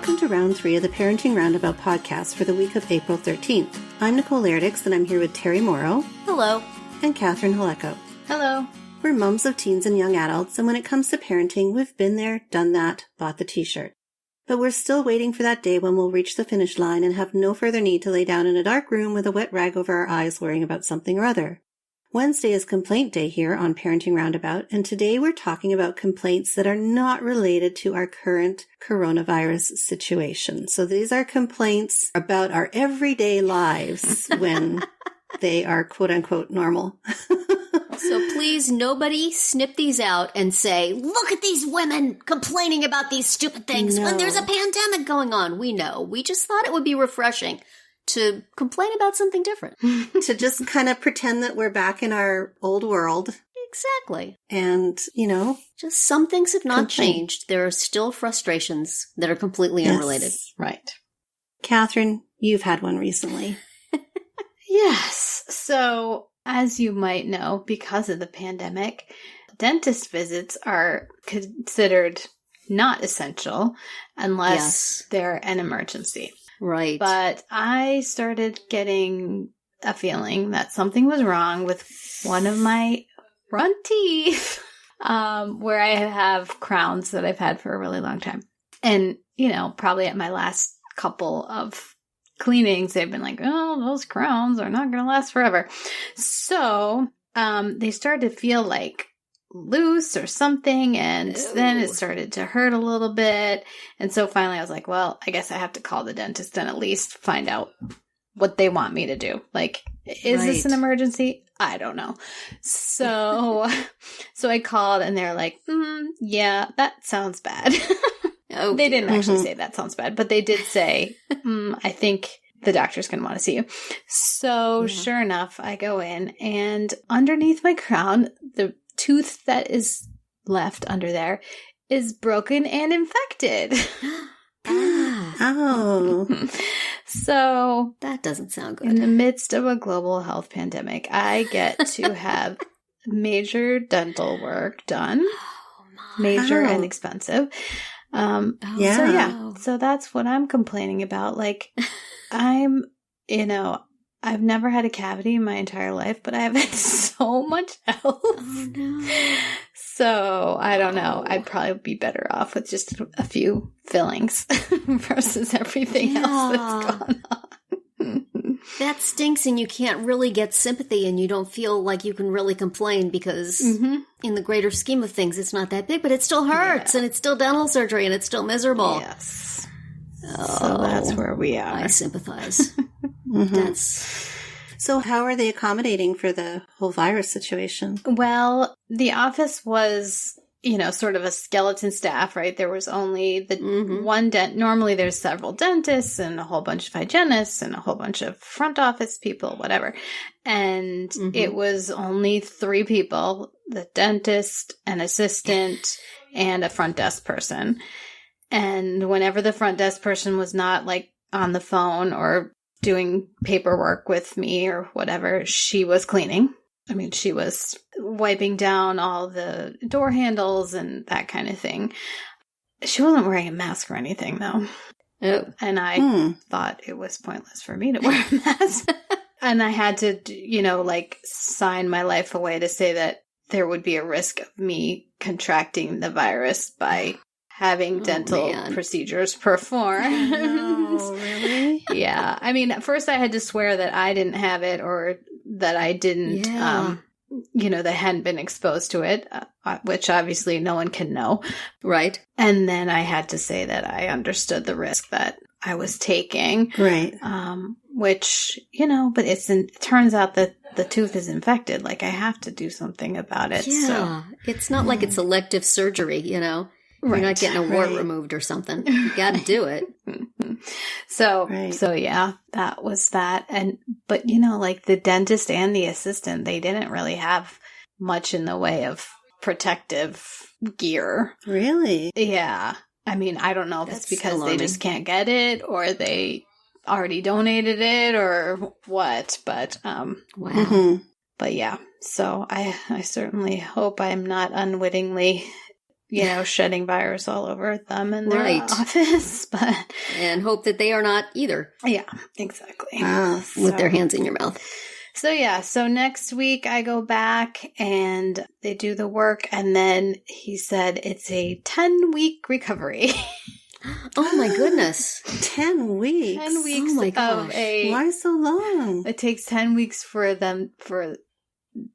Welcome to round 3 of the Parenting Roundabout podcast for the week of April 13th. I'm Nicole Lairdix, and I'm here with Terry Morrow. Hello. And Catherine Haleko. Hello. We're mums of teens and young adults, and when it comes to parenting, we've been there, done that, bought the t-shirt. But we're still waiting for that day when we'll reach the finish line and have no further need to lay down in a dark room with a wet rag over our eyes worrying about something or other. Wednesday is Complaint Day here on Parenting Roundabout, and today we're talking about complaints that are not related to our current coronavirus situation. So these are complaints about our everyday lives when they are quote-unquote normal. So please, nobody snip these out and say, look at these women complaining about these stupid things when there's a pandemic going on. We know. We just thought it would be refreshing to complain about something different. To just kind of pretend that we're back in our old world. Exactly. And, just some things have not changed. There are still frustrations that are completely unrelated. Right. Catherine, you've had one recently. Yes. So, as you might know, because of the pandemic, dentist visits are considered not essential unless they're an emergency. Right. But I started getting a feeling that something was wrong with one of my front teeth, where I have crowns that I've had for a really long time. And, probably at my last couple of cleanings, they've been like, oh, those crowns are not going to last forever. So they started to feel like loose or something, and then it started to hurt a little bit. And so finally I was like, well, I guess I have to call the dentist and at least find out what they want me to do. Like, is this an emergency? I don't know. So I called and they're like, yeah, that sounds bad. They didn't actually say that sounds bad, but they did say, I think the doctor's going to want to see you. So sure enough, I go in, and underneath my crown, the tooth that is left under there is broken and infected. Oh. So that doesn't sound good. In the midst of a global health pandemic, I get to have major dental work done. Major and expensive. So that's what I'm complaining about. Like, I've never had a cavity in my entire life, but I have had so much else. Oh, no. So, I don't know. I'd probably be better off with just a few fillings versus everything else that's gone on. That stinks, and you can't really get sympathy, and you don't feel like you can really complain because in the greater scheme of things, it's not that big, but it still hurts, and it's still dental surgery, and it's still miserable. Yes. So that's where we are. I sympathize. So how are they accommodating for the whole virus situation? Well, the office was, sort of a skeleton staff, right? There was only the one normally there's several dentists and a whole bunch of hygienists and a whole bunch of front office people, whatever. And it was only 3 people, the dentist, an assistant, and a front desk person. And whenever the front desk person was not like on the phone or doing paperwork with me or whatever, she was cleaning. I mean, she was wiping down all the door handles and that kind of thing. She wasn't wearing a mask or anything, though. Oh. And I thought it was pointless for me to wear a mask. And I had to, sign my life away to say that there would be a risk of me contracting the virus by having dental procedures performed. No, really? Yeah. I mean, at first I had to swear that I didn't have it or that I didn't, that hadn't been exposed to it, which obviously no one can know. Right. And then I had to say that I understood the risk that I was taking. Right. Which, but it turns out that the tooth is infected. Like, I have to do something about it. Yeah. So. It's not like it's elective surgery, You're not getting a wart removed or something. You got to do it. So yeah, that was that. But the dentist and the assistant, they didn't really have much in the way of protective gear. Really? Yeah. I mean, I don't know if it's because they just can't get it or they already donated it or what, but, wow. But yeah, so I certainly hope I'm not unwittingly shedding virus all over them in their Right. office. And hope that they are not either. Yeah, exactly. With their hands in your mouth. So next week I go back and they do the work, and then he said it's a 10-week recovery. Oh my goodness. 10 weeks? 10 weeks Oh my of gosh. Why so long? It takes 10 weeks for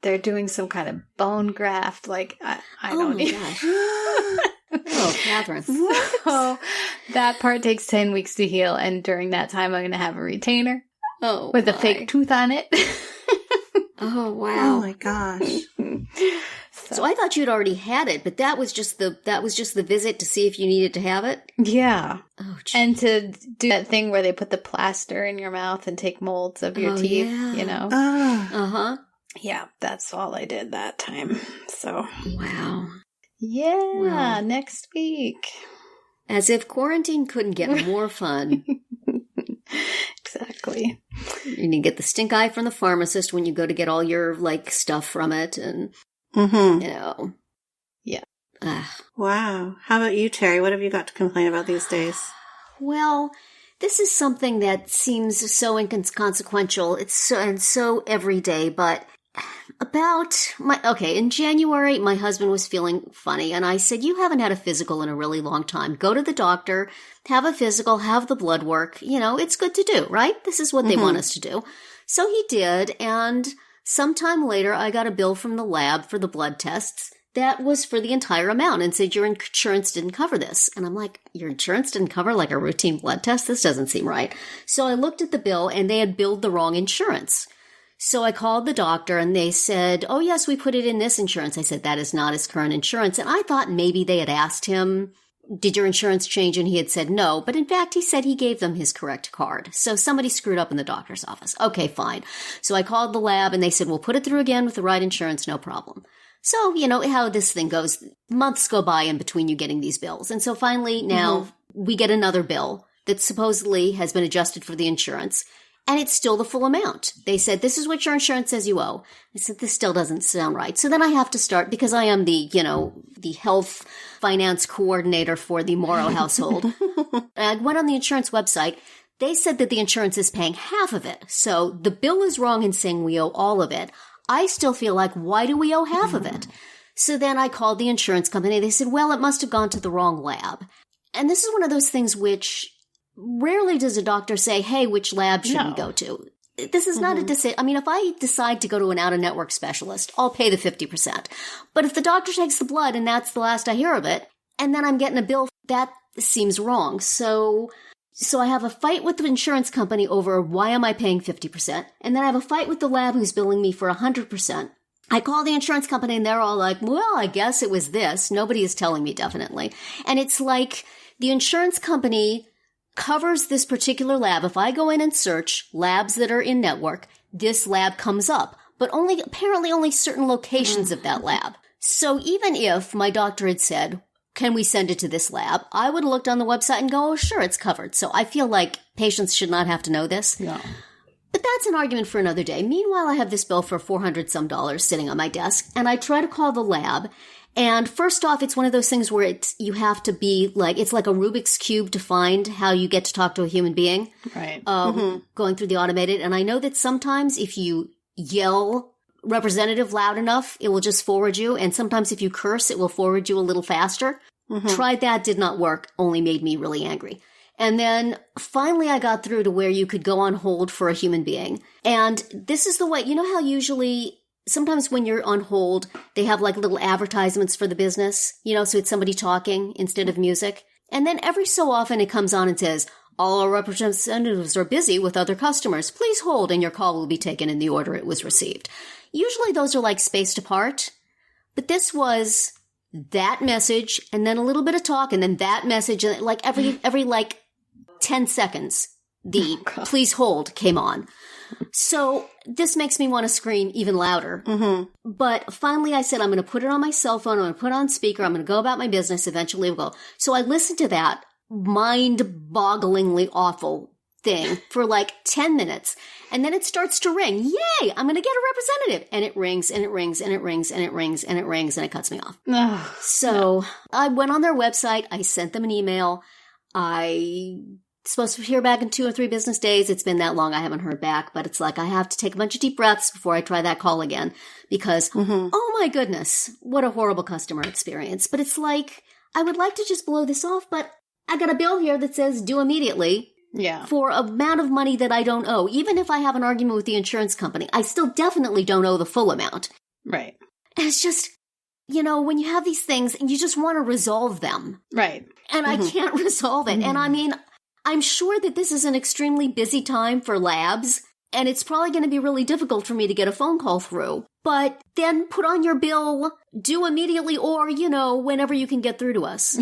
they're doing some kind of bone graft. Like, I Oh don't my even. gosh. Oh, Catherine. So that part takes 10 weeks to heal, and during that time I'm going to have a retainer Oh, with a my. fake tooth on it. Oh, Oh wow. my gosh. So I thought you'd already had it, but that was just the visit to see if you needed to have it. Yeah. Oh, geez. And to do that thing where they put the plaster in your mouth and take molds of your Oh, teeth, yeah. Ah. Uh-huh. Yeah, that's all I did that time. So, Wow. yeah, Wow. next week. As if quarantine couldn't get more fun. Exactly. You need to get the stink eye from the pharmacist when you go to get all your, stuff from it, and, Mm-hmm. Yeah. Wow. How about you, Terry? What have you got to complain about these days? Well, this is something that seems so inconsequential. It's so everyday, but in January, my husband was feeling funny, and I said, you haven't had a physical in a really long time. Go to the doctor, have a physical, have the blood work. It's good to do, right? This is what they want us to do. So he did, and sometime later, I got a bill from the lab for the blood tests that was for the entire amount and said, your insurance didn't cover this. And I'm like, your insurance didn't cover like a routine blood test? This doesn't seem right. So I looked at the bill, and they had billed the wrong insurance. So I called the doctor, and they said, oh, yes, we put it in this insurance. I said, that is not his current insurance. And I thought maybe they had asked him, did your insurance change? And he had said no. But in fact, he said he gave them his correct card. So somebody screwed up in the doctor's office. Okay, fine. So I called the lab, and they said, we'll put it through again with the right insurance, no problem. So, how this thing goes, months go by in between you getting these bills. And so finally now we get another bill that supposedly has been adjusted for the insurance. And it's still the full amount. They said, this is what your insurance says you owe. I said, this still doesn't sound right. So then I have to start, because I am the health finance coordinator for the Morrow household. I went on the insurance website. They said that the insurance is paying half of it. So the bill is wrong in saying we owe all of it. I still feel like, why do we owe half of it? So then I called the insurance company. They said, well, it must have gone to the wrong lab. And this is one of those things which rarely does a doctor say, hey, which lab should we go to? This is not a decision. I mean, if I decide to go to an out-of-network specialist, I'll pay the 50%. But if the doctor takes the blood and that's the last I hear of it, and then I'm getting a bill, that seems wrong. So I have a fight with the insurance company over why am I paying 50%, and then I have a fight with the lab who's billing me for 100%. I call the insurance company, and they're all like, well, I guess it was this. Nobody is telling me definitely. And it's like the insurance company covers this particular lab. If I go in and search labs that are in network, this lab comes up, but apparently only certain locations of that lab. So even if my doctor had said, can we send it to this lab? I would have looked on the website and go, oh, sure, it's covered. So I feel like patients should not have to know this. No. But that's an argument for another day. Meanwhile, I have this bill for $400 sitting on my desk, and I try to call the lab. And first off, it's one of those things where you have to be like, it's like a Rubik's Cube to find how you get to talk to a human being. Right. Going through the automated. And I know that sometimes if you yell representative loud enough, it will just forward you. And sometimes if you curse, it will forward you a little faster. Tried that, did not work, only made me really angry. And then finally I got through to where you could go on hold for a human being. And this is the way, you know how usually sometimes when you're on hold, they have like little advertisements for the business, so it's somebody talking instead of music. And then every so often it comes on and says, all our representatives are busy with other customers. Please hold and your call will be taken in the order it was received. Usually those are like spaced apart, but this was that message and then a little bit of talk and then that message, and like every like 10 seconds, the please hold came on. So this makes me want to scream even louder. But finally I said, I'm going to put it on my cell phone. I'm going to put it on speaker. I'm going to go about my business. Eventually we'll go. So I listened to that mind-bogglingly awful thing for like 10 minutes. And then it starts to ring. Yay, I'm going to get a representative. And it rings and it rings and it rings and it rings and it rings and it cuts me off. So I went on their website. I sent them an email. I supposed to hear back in 2 or 3 business days. It's been that long. I haven't heard back, but it's like I have to take a bunch of deep breaths before I try that call again because, oh my goodness, what a horrible customer experience. But it's like, I would like to just blow this off, but I got a bill here that says due immediately. Yeah. For an amount of money that I don't owe. Even if I have an argument with the insurance company, I still definitely don't owe the full amount. Right. And it's just, you know, when you have these things and you just want to resolve them. Right. And I can't resolve it. And I mean, I'm sure that this is an extremely busy time for labs, and it's probably going to be really difficult for me to get a phone call through. But then put on your bill, due immediately, or, you know, whenever you can get through to us.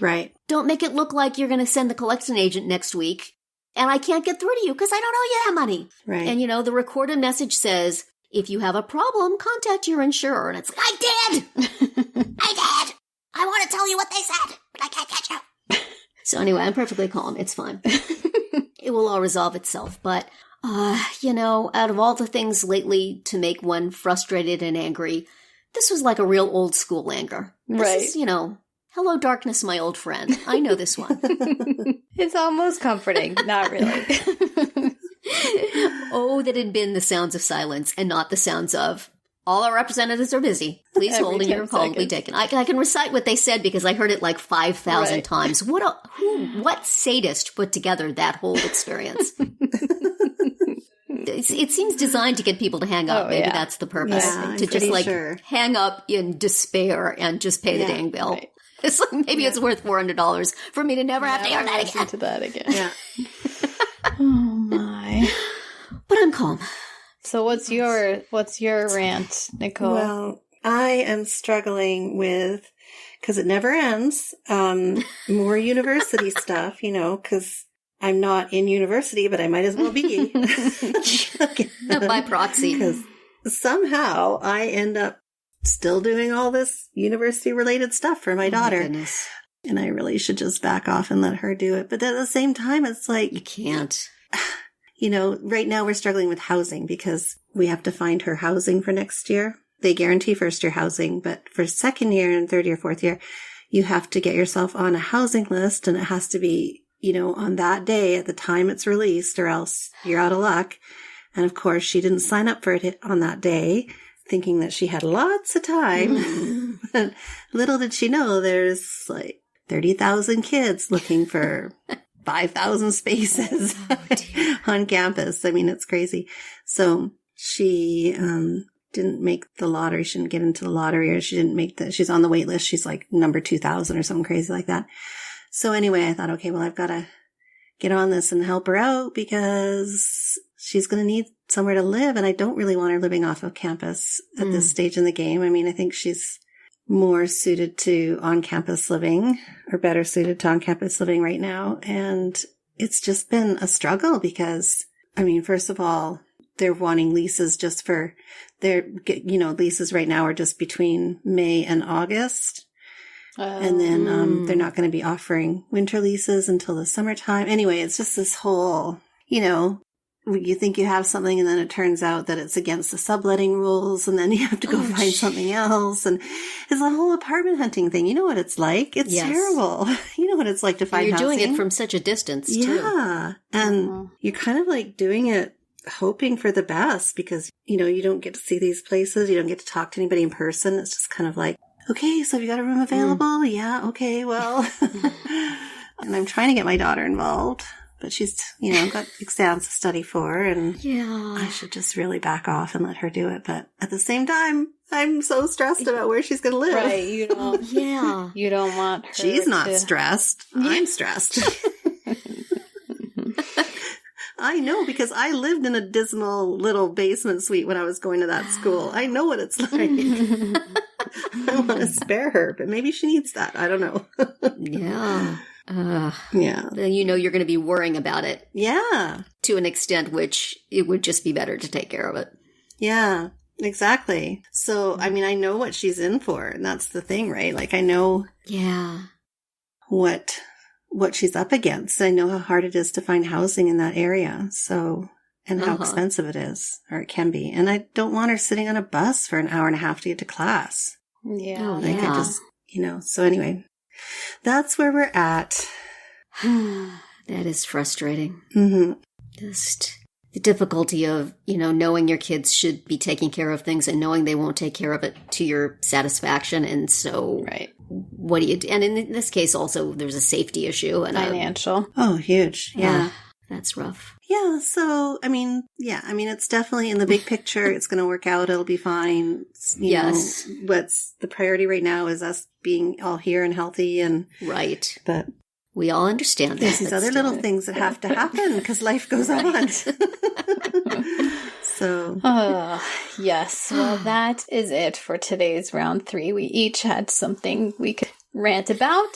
Right. Don't make it look like you're going to send the collection agent next week, and I can't get through to you because I don't owe you that money. Right. And, you know, the recorded message says, if you have a problem, contact your insurer. And it's like, I did! I did! I want to tell you what they said, but I can't get you. So anyway, I'm perfectly calm. It's fine. It will all resolve itself. But, you know, out of all the things lately to make one frustrated and angry, this was like a real old school anger. This is, you know, hello darkness, my old friend. I know this one. It's almost comforting. Not really. Oh, that had been the sounds of silence and not the sounds of, all our representatives are busy. Please hold and your call will be taken. I can recite what they said because I heard it like 5,000 times. What sadist put together that whole experience? It seems designed to get people to hang up. Maybe that's the purpose. Yeah, to just like hang up in despair and just pay the dang bill. Right. It's like maybe it's worth $400 for me to never have to hear that again. To that again. Yeah. Oh my. But I'm calm. So what's your rant, Nicole? Well, I am struggling with, because it never ends, more university stuff, you know, because I'm not in university, but I might as well be. By proxy. Because somehow I end up still doing all this university-related stuff for my daughter. Goodness. And I really should just back off and let her do it. But at the same time, it's like... You can't. You know, right now we're struggling with housing because we have to find her housing for next year. They guarantee first year housing, but for second year and third year, fourth year, you have to get yourself on a housing list, and it has to be, you know, on that day at the time it's released, or else you're out of luck. And of course, she didn't sign up for it on that day, thinking that she had lots of time. But little did she know there's like 30,000 kids looking for 5,000 spaces on campus. I mean, it's crazy. So she didn't make the lottery. She didn't get into the lottery, or she didn't make she's on the wait list. She's like number 2,000 or something crazy like that. So anyway, I thought, okay, well, I've got to get on this and help her out because she's going to need somewhere to live. And I don't really want her living off of campus at this stage in the game. I mean, I think she's more suited to on-campus living, or better suited to on-campus living right now. And it's just been a struggle because, I mean, first of all, they're wanting leases just for leases right now are just between May and August. And then they're not going to be offering winter leases until the summertime. Anyway, it's just this whole, you know, you think you have something and then it turns out that it's against the subletting rules, and then you have to go find something else. And it's a whole apartment hunting thing. You know what it's like. It's terrible. You know what it's like to find housing. You're doing it from such a distance, too. Yeah. And you're kind of like doing it hoping for the best because, you know, you don't get to see these places. You don't get to talk to anybody in person. It's just kind of like, okay, so have you got a room available? Yeah. Okay. Well, and I'm trying to get my daughter involved. But she's, you know, got exams to study for, and I should just really back off and let her do it. But at the same time, I'm so stressed about where she's going to live. Right, you don't. You don't want her. She's not stressed. I'm stressed. I know, because I lived in a dismal little basement suite when I was going to that school. I know what it's like. I want to spare her, but maybe she needs that. I don't know. Yeah. Then you know you're going to be worrying about it. Yeah. To an extent which it would just be better to take care of it. Yeah, exactly. So, I mean, I know what she's in for, and that's the thing, right? Like, I know what what she's up against. I know how hard it is to find housing in that area. So, and how expensive it is, or it can be. And I don't want her sitting on a bus for an hour and a half to get to class. Yeah. Like I just, so anyway, that's where we're at. That is frustrating. Mm-hmm. Just the difficulty of, knowing your kids should be taking care of things and knowing they won't take care of it to your satisfaction. And so what do you do? And in this case also there's a safety issue and financial. Oh, huge. Yeah. That's rough. Yeah. So, it's definitely in the big picture. It's going to work out. It'll be fine. Yes. What's the priority right now is us being all here and healthy right. But we all understand there's that. these other little things that have to happen because life goes on. So. Yes. Well, that is it for today's round 3. We each had something we could rant about.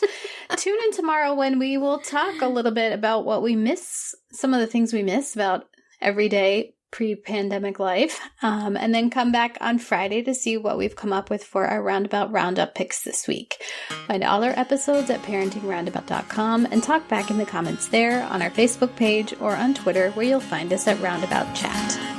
Tune in tomorrow when we will talk a little bit about what we miss, some of the things we miss about everyday pre-pandemic life, and then come back on Friday to see what we've come up with for our Roundup picks this week. Find all our episodes at parentingroundabout.com and talk back in the comments there, on our Facebook page, or on Twitter, where you'll find us at Roundabout Chat.